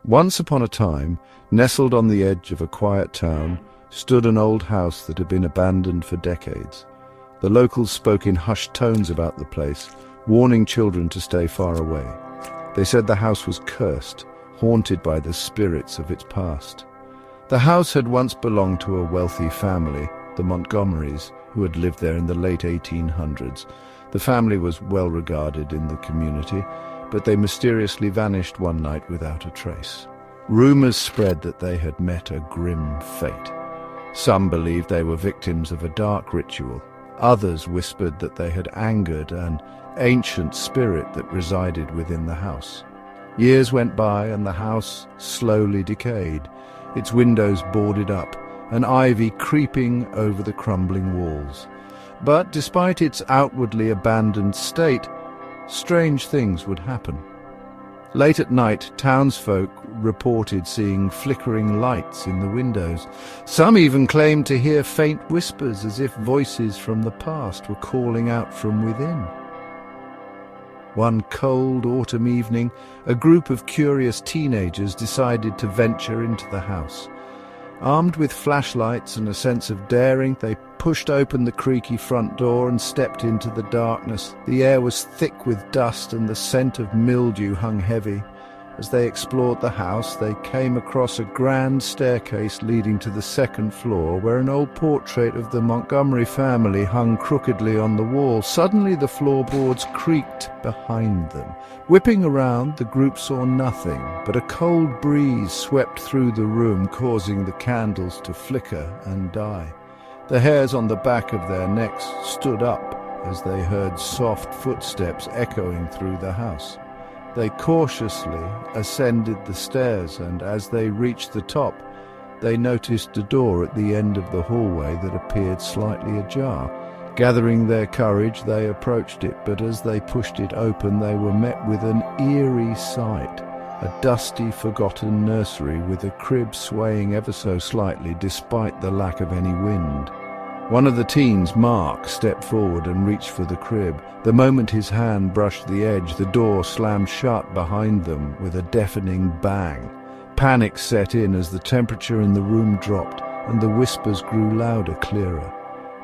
Once upon a time, nestled on the edge of a quiet town, stood an old house that had been abandoned for decades. The locals spoke in hushed tones about the place, warning children to stay far away. They said the house was cursed, haunted by the spirits of its past. The house had once belonged to a wealthy family, the Montgomerys, who had lived there in the late 1800s. The family was well regarded in the community, but they mysteriously vanished one night without a trace. Rumors spread that they had met a grim fate. Some believed they were victims of a dark ritual. Others whispered that they had angered an ancient spirit that resided within the house. Years went by and the house slowly decayed, its windows boarded up, and ivy creeping over the crumbling walls. But despite its outwardly abandoned state, strange things would happen. Late at night, townsfolk reported seeing flickering lights in the windows. Some even claimed to hear faint whispers as if voices from the past were calling out from within. One cold autumn evening, a group of curious teenagers decided to venture into the house. Armed with flashlights and a sense of daring, they pushed open the creaky front door and stepped into the darkness. The air was thick with dust and the scent of mildew hung heavy. As they explored the house, they came across a grand staircase leading to the second floor, where an old portrait of the Montgomery family hung crookedly on the wall. Suddenly the floorboards creaked behind them. Whipping around, the group saw nothing, but a cold breeze swept through the room, causing the candles to flicker and die. The hairs on the back of their necks stood up as they heard soft footsteps echoing through the house. They cautiously ascended the stairs, and as they reached the top, they noticed a door at the end of the hallway that appeared slightly ajar. Gathering their courage, they approached it, but as they pushed it open, they were met with an eerie sight. A dusty, forgotten nursery with a crib swaying ever so slightly despite the lack of any wind. One of the teens, Mark, stepped forward and reached for the crib. The moment his hand brushed the edge, the door slammed shut behind them with a deafening bang. Panic set in as the temperature in the room dropped and the whispers grew louder, clearer.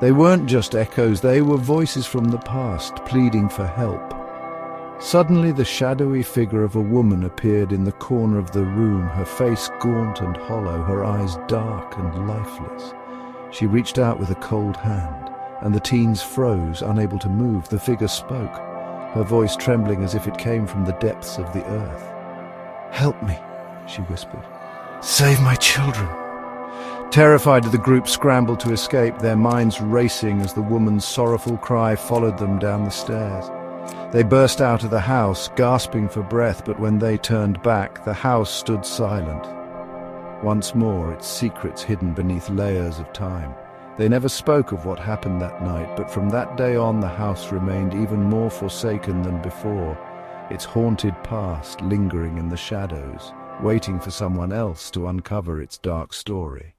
They weren't just echoes, they were voices from the past, pleading for help. Suddenly the shadowy figure of a woman appeared in the corner of the room, her face gaunt and hollow, her eyes dark and lifeless. She reached out with a cold hand, and the teens froze, unable to move. The figure spoke, her voice trembling as if it came from the depths of the earth. "Help me," she whispered. "Save my children." Terrified, the group scrambled to escape, their minds racing as the woman's sorrowful cry followed them down the stairs. They burst out of the house, gasping for breath, but when they turned back, the house stood silent. Once more, its secrets hidden beneath layers of time. They never spoke of what happened that night, but from that day on the house remained even more forsaken than before, its haunted past lingering in the shadows, waiting for someone else to uncover its dark story.